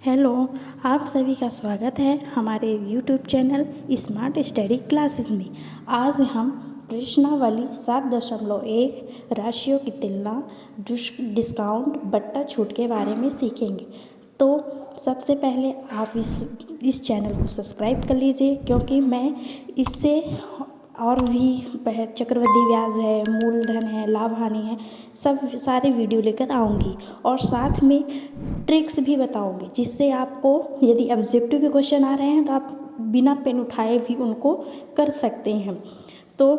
Hello, आप सभी का स्वागत है हमारे YouTube channel smart study classes में। आज हम प्रश्नावली 7.1 राशियों की तुलना, डिस्काउंट, बट्टा छूट के बारे में सीखेंगे। तो सबसे पहले आप इस चैनल को सब्सक्राइब कर लीजिए, क्योंकि मैं इससे और भी चक्रवृद्धि ब्याज है, मूलधन है, लाभ हानि है, सब सारे वीडियो लेकर आऊँगी और साथ में ट्रिक्स भी बताऊँगी, जिससे आपको यदि ऑब्जेक्टिव के क्वेश्चन आ रहे हैं तो आप बिना पेन उठाए भी उनको कर सकते हैं। तो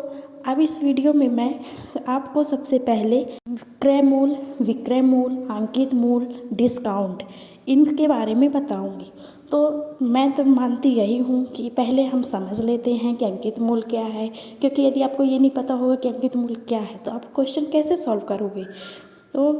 अब इस वीडियो में मैं आपको सबसे पहले क्रय मूल, विक्रय मूल, अंकित मूल, डिस्काउंट, इनके बारे में बताऊंगी। तो मैं तो मानती यही हूँ कि पहले हम समझ लेते हैं कि अंकित मूल क्या है, क्योंकि यदि आपको ये नहीं पता होगा कि अंकित मूल क्या है तो आप क्वेश्चन कैसे सॉल्व करोगे। तो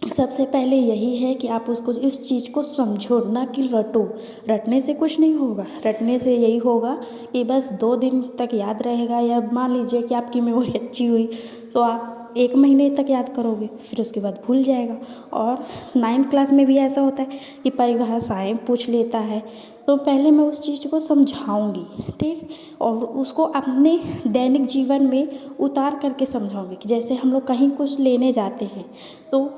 सबसे पहले यही है कि आप उसको इस चीज़ को समझो, ना कि रटो। रटने से कुछ नहीं होगा। रटने से यही होगा कि बस 2 दिन तक याद रहेगा, या मान लीजिए कि आपकी मेमोरी अच्छी हुई तो आप 1 महीने तक याद करोगे, फिर उसके बाद भूल जाएगा। और 9th क्लास में भी ऐसा होता है कि परिभाषाएँ पूछ लेता है। तो पहले मैं उस चीज़ को समझाऊंगी, ठीक, और उसको अपने दैनिक जीवन में उतार करके समझाऊंगी कि जैसे हम लोग कहीं कुछ लेने जाते हैं तो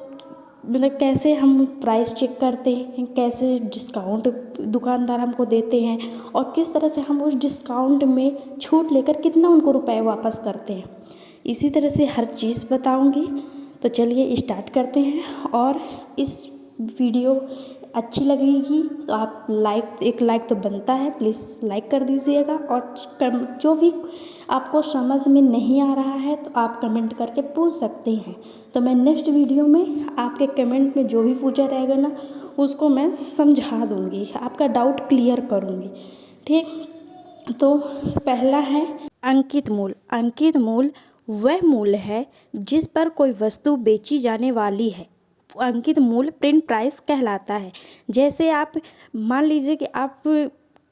मतलब कैसे हम प्राइस चेक करते हैं, कैसे डिस्काउंट दुकानदार हमको देते हैं और किस तरह से हम उस डिस्काउंट में छूट लेकर कितना उनको रुपए वापस करते हैं। इसी तरह से हर चीज़ बताऊंगी। तो चलिए स्टार्ट करते हैं। और इस वीडियो अच्छी लगेगी तो आप एक लाइक तो बनता है, प्लीज़ लाइक कर दीजिएगा। और जो भी आपको समझ में नहीं आ रहा है तो आप कमेंट करके पूछ सकते हैं, तो मैं नेक्स्ट वीडियो में आपके कमेंट में जो भी पूछा रहेगा ना उसको मैं समझा दूँगी, आपका डाउट क्लियर करूँगी, ठीक। तो पहला है अंकित मूल। अंकित मूल वह मूल है जिस पर कोई वस्तु बेची जाने वाली है। अंकित मूल प्रिंट प्राइस कहलाता है। जैसे आप मान लीजिए कि आप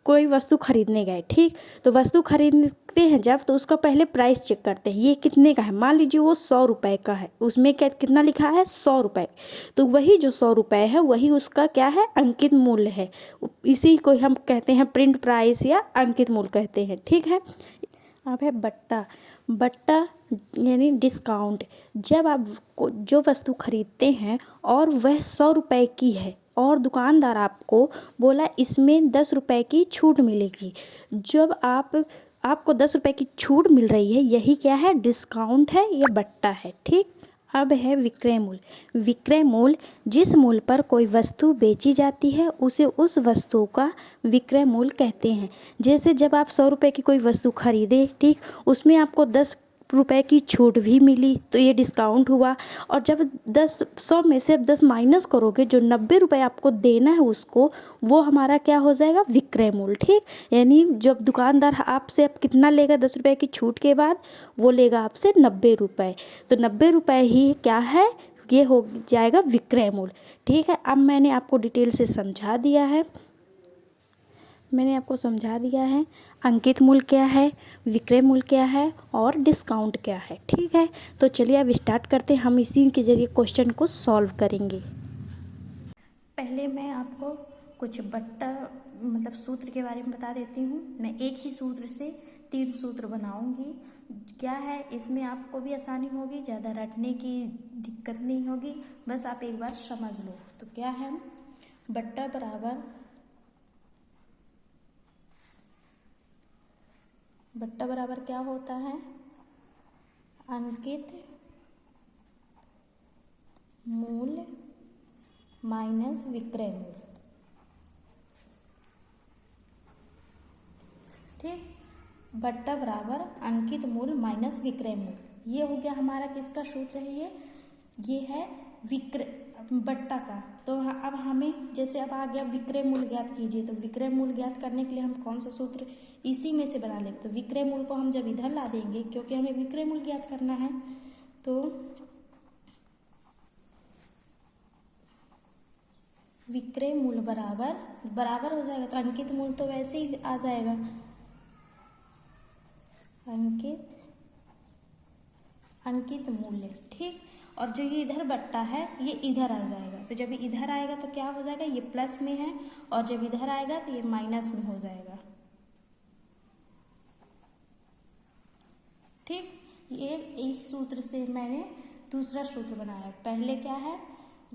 कोई वस्तु खरीदने गए, ठीक, तो वस्तु खरीदते हैं जब, तो उसका पहले प्राइस चेक करते हैं, ये कितने का है। मान लीजिए वो 100 रुपये का है, उसमें कितना लिखा है, 100 रुपये। तो वही जो 100 रुपये है वही उसका क्या है, अंकित मूल्य है। इसी को हम कहते हैं प्रिंट प्राइस या अंकित मूल्य कहते हैं, ठीक है। अब है बट्टा। बट्टा यानी डिस्काउंट। जब आप जो वस्तु खरीदते हैं और वह 100 रुपये की है और दुकानदार आपको बोला इसमें 10 रुपये की छूट मिलेगी, जब आपको 10 रुपये की छूट मिल रही है, यही क्या है, डिस्काउंट है, यह बट्टा है, ठीक। अब है विक्रय मूल्य। विक्रय मूल्य जिस मूल्य पर कोई वस्तु बेची जाती है उसे उस वस्तु का विक्रय मूल्य कहते हैं। जैसे जब आप 100 रुपये की कोई वस्तु खरीदे, ठीक, उसमें आपको 10 रुपये की छूट भी मिली तो ये डिस्काउंट हुआ। और जब 100 में से अब 10 माइनस करोगे, जो 90 रुपये आपको देना है उसको, वो हमारा क्या हो जाएगा, विक्रय मूल्य, ठीक। यानी जब दुकानदार आपसे अब कितना लेगा 10 रुपये की छूट के बाद, वो लेगा आपसे 90 रुपये। तो 90 रुपये ही क्या है, ये हो जाएगा विक्रय मूल्य, ठीक है। अब मैंने आपको डिटेल से समझा दिया है। अंकित मूल्य क्या है, विक्रय मूल्य क्या है और डिस्काउंट क्या है, ठीक है। तो चलिए अब स्टार्ट करते हैं, हम इसी के जरिए क्वेश्चन को सॉल्व करेंगे। पहले मैं आपको कुछ बट्टा मतलब सूत्र के बारे में बता देती हूँ। मैं एक ही सूत्र से 3 सूत्र बनाऊंगी। क्या है, इसमें आपको भी आसानी होगी, ज़्यादा रटने की दिक्कत नहीं होगी, बस आप एक बार समझ लो। तो क्या है, बट्टा बराबर क्या होता है, अंकित मूल्य माइनस विक्रय मूल्य, ठीक। बट्टा बराबर अंकित मूल्य माइनस विक्रय मूल्य, ये हो गया हमारा किसका सूत्र है, ये है बट्टा का। तो अब हमें जैसे अब आ गया विक्रय मूल्य ज्ञात कीजिए, तो विक्रय मूल्य ज्ञात करने के लिए हम कौन सा सूत्र इसी में से बना लेंगे। तो विक्रय मूल्य को हम जब इधर ला देंगे, क्योंकि हमें विक्रय मूल्य ज्ञात करना है, तो विक्रय मूल्य बराबर हो जाएगा, तो अंकित मूल्य तो वैसे ही आ जाएगा, अंकित मूल्य, ठीक। और जो ये इधर बट्टा है ये इधर आ जाएगा। तो जब इधर आएगा तो क्या हो जाएगा, ये प्लस में है, और जब इधर आएगा तो ये माइनस में हो जाएगा। ठीक, ये इस सूत्र से मैंने दूसरा सूत्र बनाया। पहले क्या है,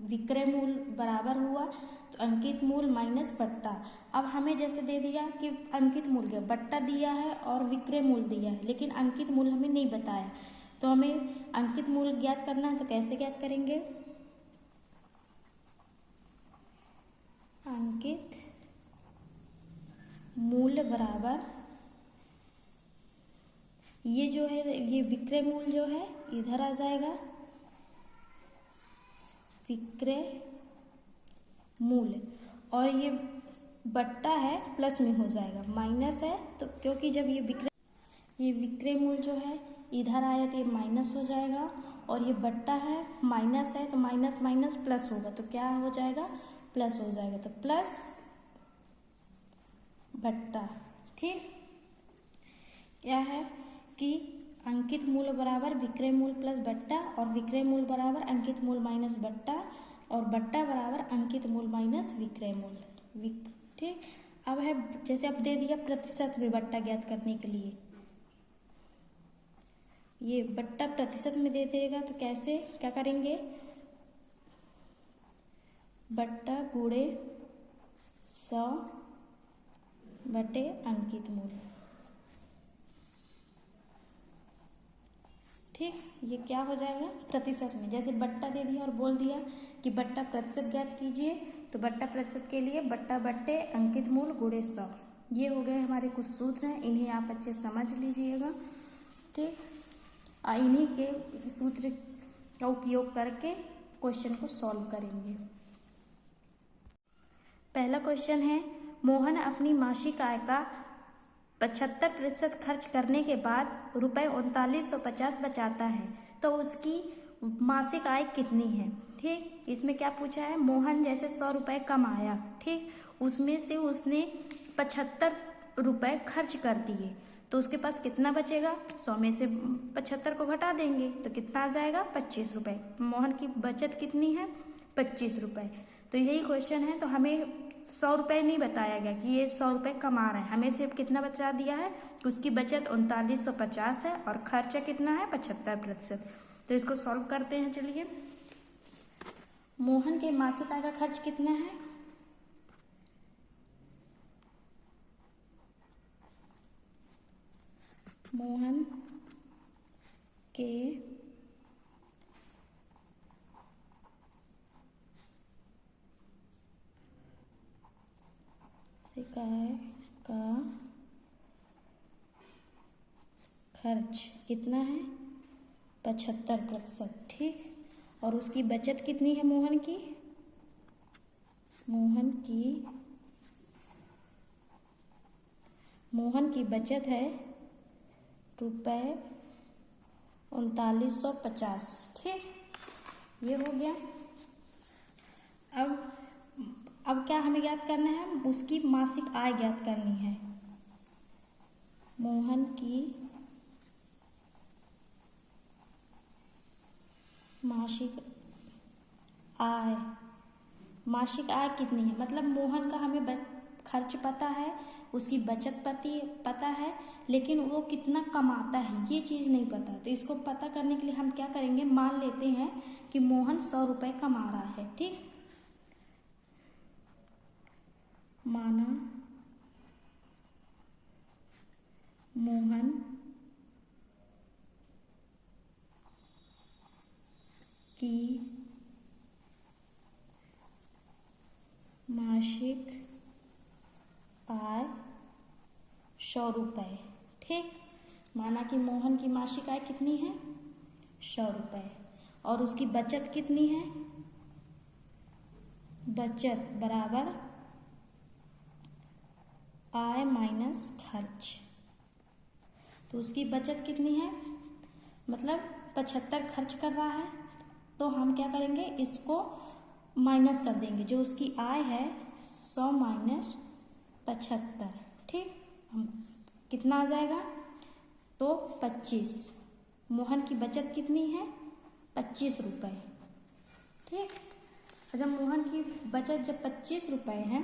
विक्रय मूल बराबर हुआ तो अंकित मूल माइनस बट्टा। अब हमें जैसे दे दिया कि अंकित मूल क्या, बट्टा दिया है और विक्रय मूल दिया है, लेकिन अंकित मूल हमें नहीं बताया। तो हमें अंकित मूल ज्ञात करना है, तो कैसे ज्ञात करेंगे, अंकित मूल बराबर ये जो है, ये विक्रय मूल जो है इधर आ जाएगा, विक्रय मूल, और ये बट्टा है प्लस में हो जाएगा, माइनस है तो क्योंकि जब ये विक्रय मूल जो है इधर आया तो ये माइनस हो जाएगा, और ये बट्टा है माइनस है तो माइनस माइनस प्लस होगा, तो क्या हो जाएगा, प्लस हो जाएगा, तो प्लस बट्टा। ठीक, क्या है कि अंकित मूल बराबर विक्रय मूल प्लस बट्टा, और विक्रय मूल बराबर अंकित मूल माइनस बट्टा, और बट्टा बराबर अंकित मूल माइनस विक्रय मूल। ठीक, अब है जैसे अब दे दिया प्रतिशत में बट्टा ज्ञात करने के लिए, ये बट्टा प्रतिशत में दे देगा तो कैसे क्या करेंगे, बट्टा गुणे 100 बटे अंकित मूल। ठीक, ये क्या हो जाएगा, प्रतिशत में, जैसे बट्टा दे दिया और बोल दिया कि बट्टा प्रतिशत ज्ञात कीजिए, तो बट्टा प्रतिशत के लिए बट्टा बट्टे अंकित मूल गुणे 100। ये हो गए हमारे कुछ सूत्र हैं, इन्हें आप अच्छे समझ लीजिएगा। ठीक, इन्हीं के सूत्र का उपयोग करके क्वेश्चन को सॉल्व करेंगे। पहला क्वेश्चन है, मोहन अपनी मासिक आय का 75% खर्च करने के बाद रुपये 3950 बचाता है, तो उसकी मासिक आय कितनी है। ठीक, इसमें क्या पूछा है, मोहन जैसे 100 रुपये कमाया, ठीक, उसमें से उसने 75 रुपये खर्च कर दिए, तो उसके पास कितना बचेगा, 100 में से 75 को घटा देंगे तो कितना आ जाएगा, 25 रुपये। मोहन की बचत कितनी है, 25 रुपये। तो यही क्वेश्चन है, तो हमें 100 रुपये नहीं बताया गया कि ये 100 रुपये कमा रहा है, हमें सिर्फ कितना बचा दिया है, उसकी बचत 3950 है और खर्चा कितना है, 75%। तो इसको सॉल्व करते हैं, चलिए। मोहन के मासिक आय का खर्च कितना है, मोहन के आय का खर्च कितना है, 75%। ठीक, और उसकी बचत कितनी है, मोहन की बचत है रुपये 3950। ठीक, ये हो गया। अब क्या हमें ज्ञात करना है, उसकी मासिक आय ज्ञात करनी है। मोहन की मासिक आय कितनी है, मतलब मोहन का हमें खर्च पता है, उसकी बचत पता है, लेकिन वो कितना कमाता है ये चीज़ नहीं पता। तो इसको पता करने के लिए हम क्या करेंगे, मान लेते हैं कि मोहन 100 रुपये कमा रहा है। ठीक, माना मोहन की मासिक आय 100 रुपये। ठीक, माना कि मोहन की मासिक आय कितनी है, 100 रुपये, और उसकी बचत कितनी है, बचत बराबर आय माइनस खर्च। तो उसकी बचत कितनी है, मतलब 75 खर्च कर रहा है, तो हम क्या करेंगे, इसको माइनस कर देंगे, जो उसकी आय है 100 माइनस 75। ठीक, हम कितना आ जाएगा, तो 25। मोहन की बचत कितनी है, ₹25। ठीक, जब मोहन की बचत जब ₹25 है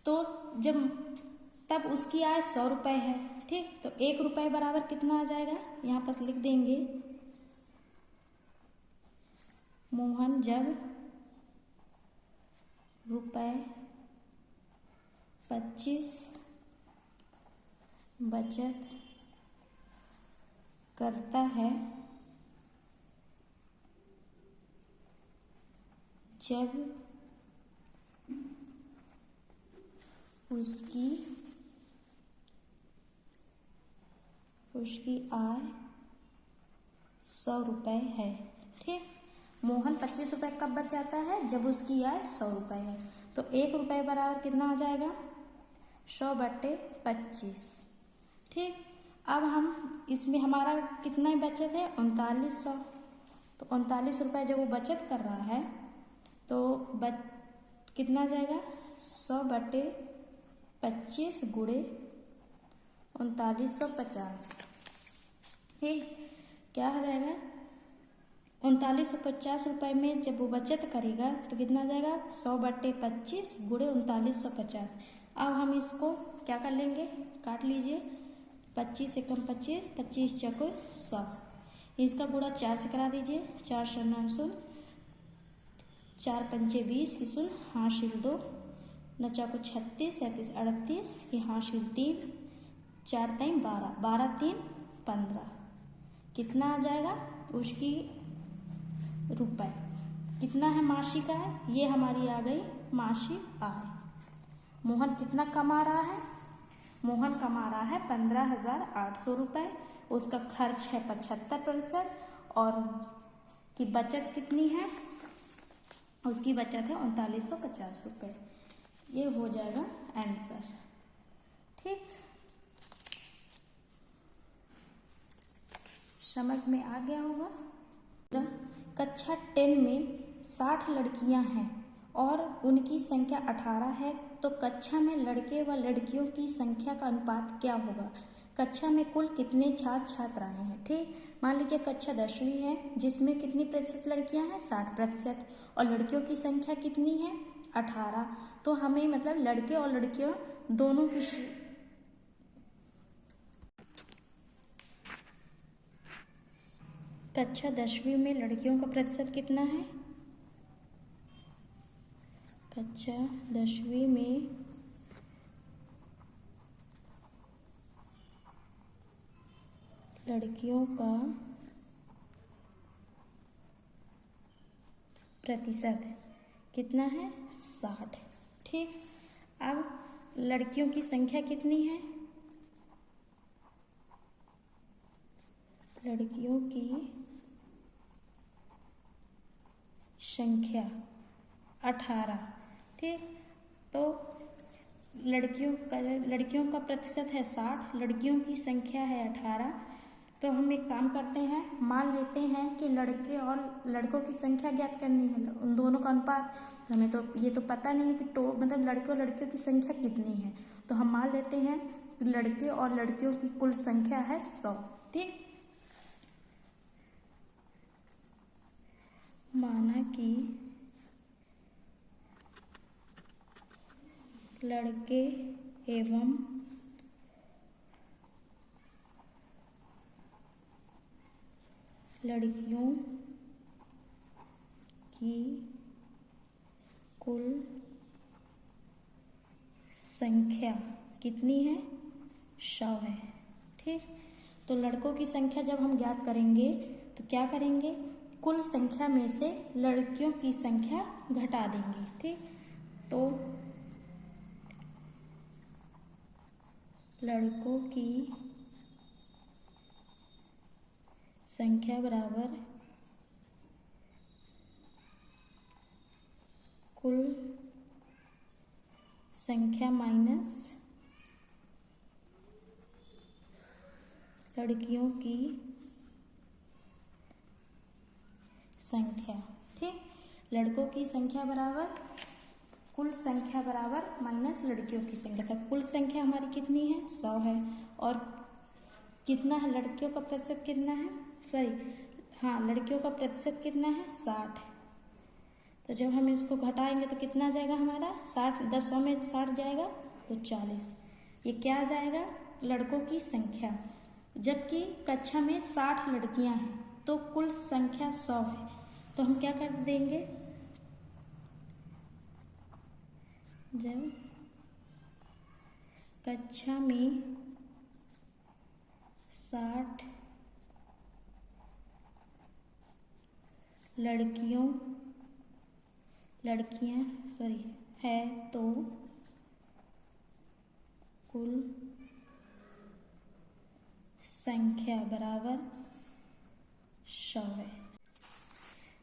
तो तब उसकी आय ₹100 है। ठीक, तो ₹1 बराबर कितना आ जाएगा, यहाँ पर लिख देंगे। मोहन जब ₹25 बचत करता है जब उसकी आय ₹100 है। ठीक, मोहन ₹25 कब बचाता है, जब उसकी आय ₹100 है। तो ₹1 बराबर कितना आ जाएगा, 100/25। ठीक, अब हम इसमें हमारा कितना ही बचत है, 3900। तो ₹39 जब वो बचत कर रहा है तो कितना आ जाएगा, 100/25 गुणे 3950। ठीक, क्या हो जाएगा, ₹3950 में जब वो बचत करेगा तो कितना आ जाएगा, 100/25 गुणे 3950। अब हम इसको क्या कर लेंगे, काट लीजिए। 25 एकम 25, 25 चौको 100, इसका गुणा 4 से करा दीजिए। 4 9 शून्य, 4 पंचे 20 की शून्य, हाशिल 2, 9 चौको 36, 37 38 की हाशिल 3, 4 3 12, 12 3 15। कितना आ जाएगा, उसकी रुपए कितना है, मासिक आय, ये हमारी आ गई मासिक आय। मोहन कितना कमा रहा है, मोहन कमा रहा है ₹15,800। उसका खर्च है 75% और की बचत कितनी है, उसकी बचत है ₹3950। ये हो जाएगा आंसर। ठीक, समझ में आ गया होगा। कक्षा 10 में 60 लड़कियां हैं और उनकी संख्या 18 है, तो कक्षा में लड़के व लड़कियों की संख्या का अनुपात क्या होगा। कक्षा में कुल कितने छात्र छात्राएं हैं। ठीक, मान लीजिए कक्षा 10वीं है जिसमें कितनी प्रतिशत लड़कियां हैं, 60%, और लड़कियों की संख्या कितनी है, 18। तो हमें मतलब लड़के और लड़कियों दोनों की कक्षा 10वीं में लड़कियों का प्रतिशत कितना है, कक्षा 10वीं में लड़कियों का प्रतिशत कितना है, 60। ठीक, अब लड़कियों की संख्या कितनी है, लड़कियों की संख्या 18। ठीक, तो लड़कियों का प्रतिशत है 60, लड़कियों की संख्या है 18। तो हम एक काम करते हैं, मान लेते हैं कि लड़के और लड़कों की संख्या ज्ञात करनी है, उन दोनों का अनुपात। तो हमें तो ये तो पता नहीं है कि मतलब लड़के और लड़कियों की संख्या कितनी है। तो हम मान लेते हैं कि लड़के और लड़कियों की कुल संख्या है 100। ठीक, माना कि लड़के एवं लड़कियों की कुल संख्या कितनी है, 100 है। ठीक, तो लड़कों की संख्या जब हम ज्ञात करेंगे तो क्या करेंगे, कुल संख्या में से लड़कियों की संख्या घटा देंगे। ठीक, तो लड़कों की संख्या बराबर कुल संख्या माइनस लड़कियों की संख्या। ठीक, लड़कों की संख्या बराबर कुल संख्या बराबर माइनस लड़कियों की संख्या। तब कुल संख्या हमारी कितनी है, 100 है। और कितना है, लड़कियों का प्रतिशत कितना है, सॉरी हाँ, लड़कियों का प्रतिशत कितना है 60। तो जब हम इसको घटाएंगे तो कितना आ जाएगा हमारा 60, 10 में 60 जाएगा तो 40। ये क्या आ जाएगा लड़कों की संख्या, जबकि कक्षा में 60 लड़कियां हैं तो कुल संख्या 100 है। तो हम क्या कर देंगे, जब कक्षा में 60 लड़कियां है तो कुल संख्या बराबर 100 है।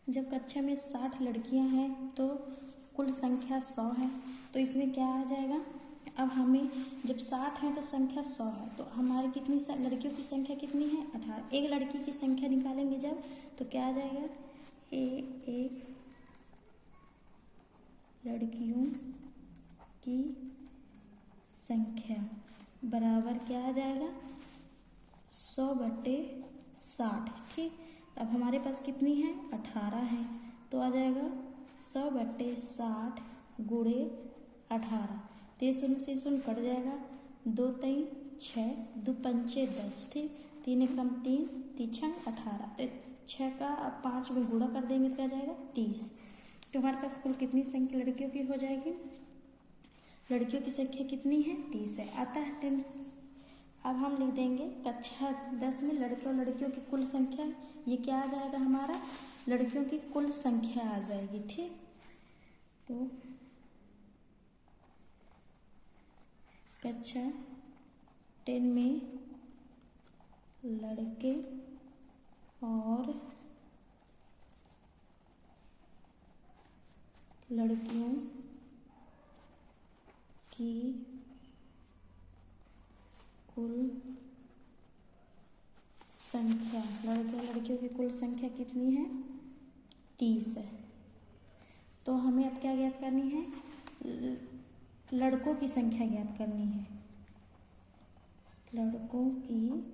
जब कक्षा में 60 लड़कियां हैं तो कुल संख्या 100 है। तो इसमें क्या आ जाएगा, अब हमें जब 60 है तो संख्या 100 है, तो हमारी कितनी लड़कियों की संख्या कितनी है 18। एक लड़की की संख्या निकालेंगे जब तो क्या आ जाएगा, एक लड़कियों की संख्या बराबर क्या आ जाएगा 100/60। ठीक, अब हमारे पास कितनी है 18 है, तो आ जाएगा 100/60 गुणे 18। 3 से 0 कट जाएगा, 2 3 6, 2 पंचे 10। ठीक, 3 एकम 3, 3 18। तो 6 का अब 5 में गुणा कर देंगे तो क्या जाएगा 30। तो हमारे पास कुल कितनी संख्या लड़कियों की हो जाएगी, लड़कियों की संख्या कितनी है 30 है। आता है 10। अब हम लिख देंगे कक्षा 10 में लड़के और लड़कियों की कुल संख्या, ये क्या आ जाएगा हमारा लड़कियों की कुल संख्या आ जाएगी। ठीक, तो कक्षा 10 में लड़के और लड़कियों की कुल संख्या, लड़के और लड़कियों की कुल संख्या कितनी है 30 है। तो हमें अब क्या ज्ञात करनी है, लड़कों की संख्या ज्ञात करनी है। लड़कों की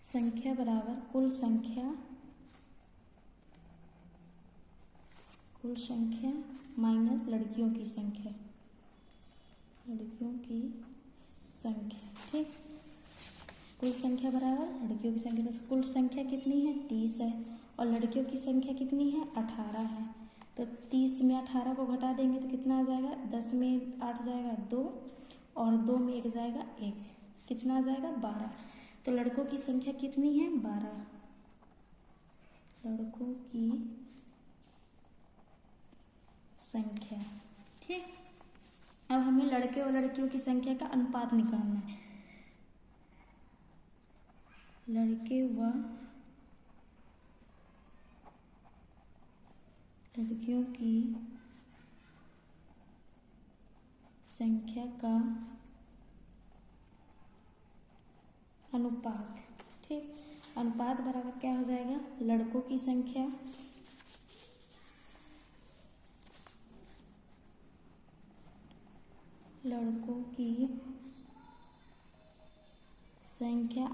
संख्या बराबर कुल संख्या माइनस लड़कियों की संख्या, ठीक। कुल संख्या बराबर लड़कियों की संख्या, तो कुल संख्या कितनी है 30 है और लड़कियों की संख्या कितनी है 18 है। तो 30 में 18 को घटा देंगे तो कितना आ जाएगा, 10 में 8 जाएगा 2 और 2 में 1 जाएगा 1, कितना आ जाएगा 12। तो लड़कों की संख्या कितनी है 12, लड़कों की संख्या। ठीक, अब हमें लड़के और लड़कियों की संख्या का अनुपात निकालना है। लड़के व लड़कियों की संख्या का अनुपात। ठीक, अनुपात बराबर क्या हो जाएगा, लड़कों की संख्या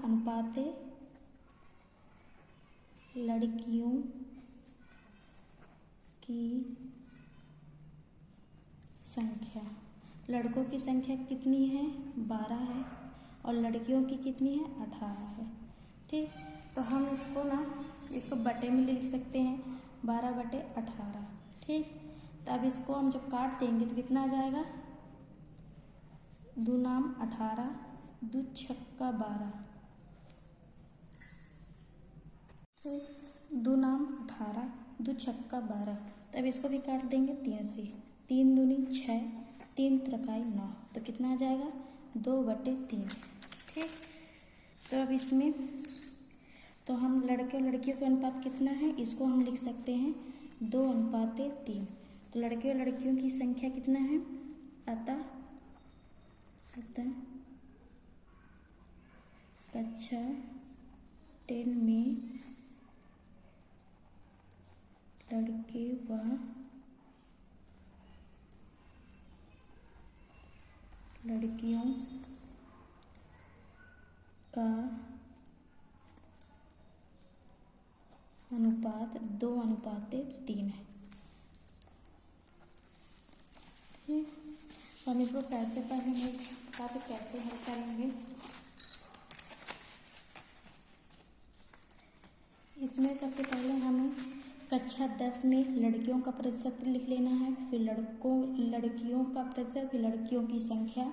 अनुपात लड़कियों की संख्या। लड़कों की संख्या कितनी है 12 है और लड़कियों की कितनी है 18 है। ठीक, तो हम इसको बटे में लिख सकते हैं 12/18। ठीक, तो अब इसको हम जब काट देंगे तो कितना आ जाएगा, 2 नाम 18, 2 छक्का 12, 2 नाम 18, 2 छक्का 12। तब इसको भी काट देंगे 3 से, 3 दूनी 6, 3 त्रिकाई 9, तो कितना आ जाएगा 2/3। ठीक, तो अब इसमें तो हम लड़के और लड़कियों का अनुपात कितना है, इसको हम लिख सकते हैं 2:3। तो लड़के और लड़कियों की संख्या कितना है, अतः कक्षा 10 में लड़के व लड़कियों का अनुपात 2:3 है। ठीक, हम इसको कैसे पढ़ेंगे, कैसे हल करेंगे। इसमें सबसे पहले हमें कक्षा 10 में लड़कियों का प्रतिशत लिख लेना है, फिर लड़कियों का प्रतिशत, फिर लड़कियों की संख्या।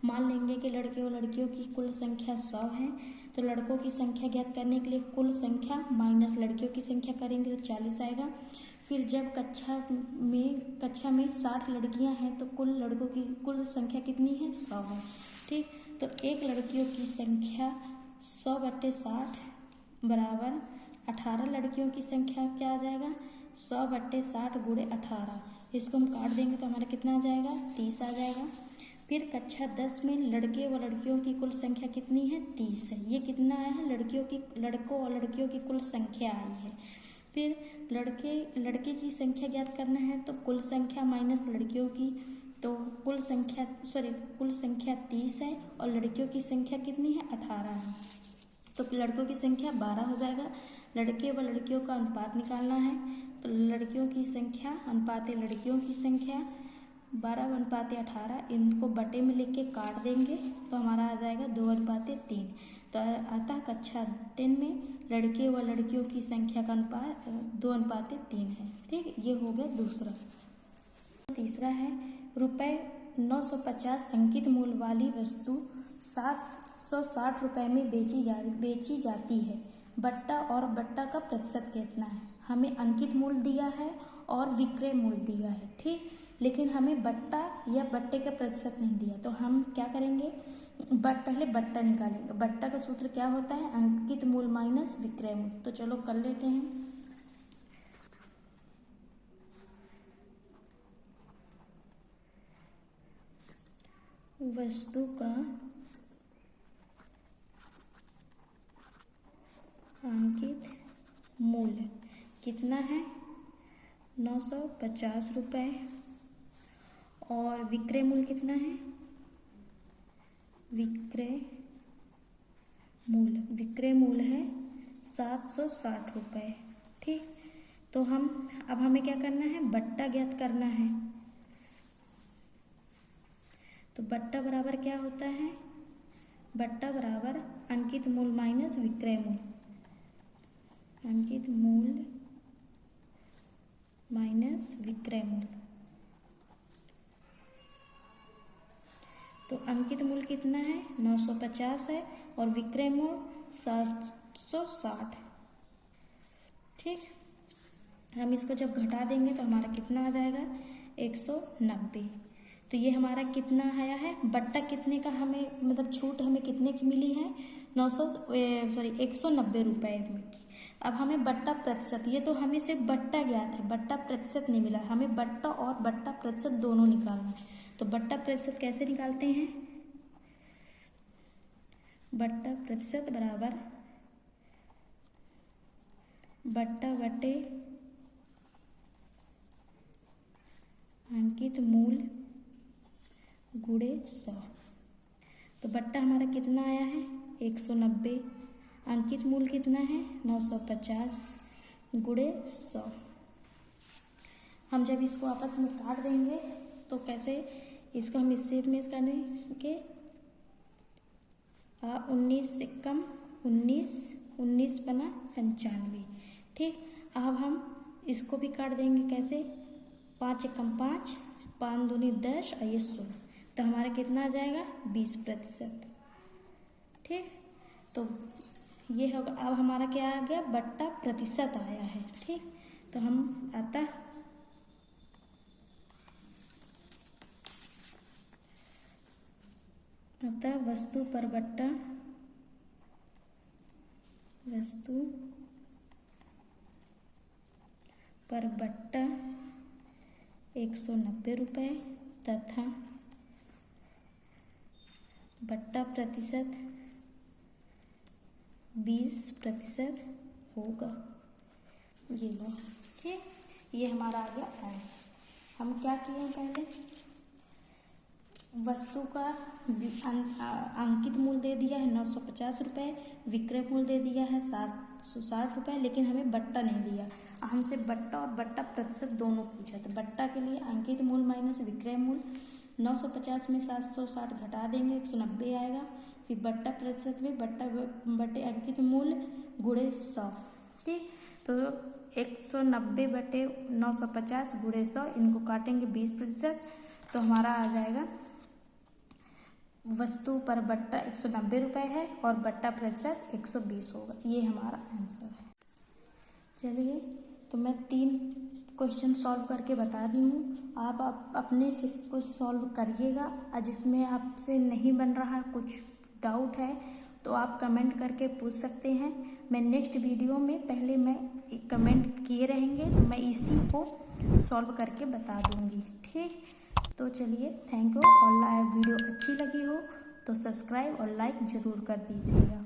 मान लेंगे कि लड़के और लड़कियों की कुल संख्या 100 है, तो लड़कों की संख्या ज्ञात करने के लिए कुल संख्या माइनस लड़कियों की संख्या करेंगे तो 40 आएगा। फिर जब कक्षा में 60 लड़कियां हैं तो कुल लड़कों की कुल संख्या कितनी है, 100 है। ठीक, तो एक लड़कियों की संख्या 100/60 बराबर 18 लड़कियों की संख्या क्या आ जाएगा, 100/60 गुणे 18। इसको हम काट देंगे तो हमारा कितना आ जाएगा, 30 आ जाएगा। फिर कक्षा 10 में लड़के व लड़कियों की कुल संख्या कितनी है, 30 है। ये कितना आया है, लड़कों और लड़कियों की कुल संख्या आई है। फिर लड़के की संख्या ज्ञात करना है, तो कुल संख्या माइनस लड़कियों की, तो कुल संख्या 30 है और लड़कियों की संख्या कितनी है, 18 है। तो लड़कों की संख्या 12 हो जाएगा। लड़के व लड़कियों का अनुपात निकालना है, तो लड़कियों की संख्या अनुपात लड़कियों की संख्या 12:18, इनको बटे में लिख के काट देंगे तो हमारा आ जाएगा 2:3। तो अतः कक्षा 10 में लड़के व लड़कियों की संख्या का अनुपात 2:3 है। ठीक, ये हो गया दूसरा। तीसरा है रुपये 950 अंकित मूल्य वाली वस्तु 760 रुपये में बेची जाती है। बट्टा और बट्टा का प्रतिशत कितना है। हमें अंकित मूल्य दिया है और विक्रय मूल्य दिया है। ठीक, लेकिन हमें बट्टा या बट्टे का प्रतिशत नहीं दिया, तो हम क्या करेंगे, पहले बट्टा निकालेंगे। बट्टा का सूत्र क्या होता है, अंकित मूल्य माइनस विक्रय मूल्य। तो चलो कर लेते हैं। वस्तु का अंकित मूल्य कितना है, 950 रुपये, और विक्रय मूल्य कितना है, विक्रय मूल्य है 760 रुपये। ठीक, तो अब हमें क्या करना है, बट्टा ज्ञात करना है। तो बट्टा बराबर क्या होता है, बट्टा बराबर अंकित मूल्य माइनस विक्रय मूल्य, अंकित मूल्य माइनस विक्रय मूल्य। तो अंकित मूल्य कितना है, 950 है, और विक्रय मूल्य 760। ठीक, हम इसको जब घटा देंगे तो हमारा कितना आ जाएगा, 190। तो ये हमारा कितना आया है, बट्टा कितने का हमें मतलब छूट हमें कितने की मिली है, 190 रुपये की। अब हमें बट्टा प्रतिशत, ये तो हमें सिर्फ बट्टा ज्ञात है, बट्टा प्रतिशत नहीं मिला, हमें बट्टा और बट्टा प्रतिशत दोनों निकालना है। तो बट्टा प्रतिशत कैसे निकालते हैं, बट्टा प्रतिशत बराबर बट्टा बटे अंकित मूल्य गुणे 100। तो बट्टा हमारा कितना आया है, 190, अंकित मूल्य कितना है, 950 गुणे 100। हम जब इसको आपस में काट देंगे तो कैसे, इसको हम इससे में करने के 19 से कम 19 बना 95। ठीक, अब हम इसको भी काट देंगे कैसे, 5 से कम 5, 5 दूनी 10 और ये 16, तो हमारा कितना आ जाएगा, 20%। ठीक, तो ये होगा। अब हमारा क्या आ गया, बट्टा प्रतिशत आया है। ठीक, तो हम अतः वस्तु पर बट्टा 190 रुपये तथा बट्टा प्रतिशत 20% होगा। ये लो, ठीक, ये हमारा आ गया आंसर। हम क्या किए पहले, वस्तु का अंकित मूल्य दे दिया है 950 रुपये, विक्रय मूल्य दे दिया है 760 रुपये, लेकिन हमें बट्टा नहीं दिया। हमसे बट्टा और बट्टा प्रतिशत दोनों पूछा। तो बट्टा के लिए अंकित मूल्य माइनस विक्रय मूल्य 950 में 760 घटा देंगे, 190 आएगा। फिर बट्टा प्रतिशत में बट्टा बटे अंकित मूल्य गुणे 100। ठीक, तो 190 बटे 950 गुणे 100, इनको काटेंगे 20%, तो हमारा आ जाएगा वस्तु पर बट्टा 190 रुपये है और बट्टा प्रतिशत 120 होगा। ये हमारा आंसर है। चलिए, तो मैं 3 क्वेश्चन सॉल्व करके बता दी हूँ। आप अपने से कुछ सॉल्व करिएगा, और जिसमें आपसे नहीं बन रहा, कुछ डाउट है, तो आप कमेंट करके पूछ सकते हैं। मैं नेक्स्ट वीडियो में पहले मैं कमेंट किए रहेंगे, तो मैं इसी को सॉल्व करके बता दूँगी। ठीक, तो चलिए, थैंक यू। और वीडियो अच्छी लगी हो तो सब्सक्राइब और लाइक ज़रूर कर दीजिएगा।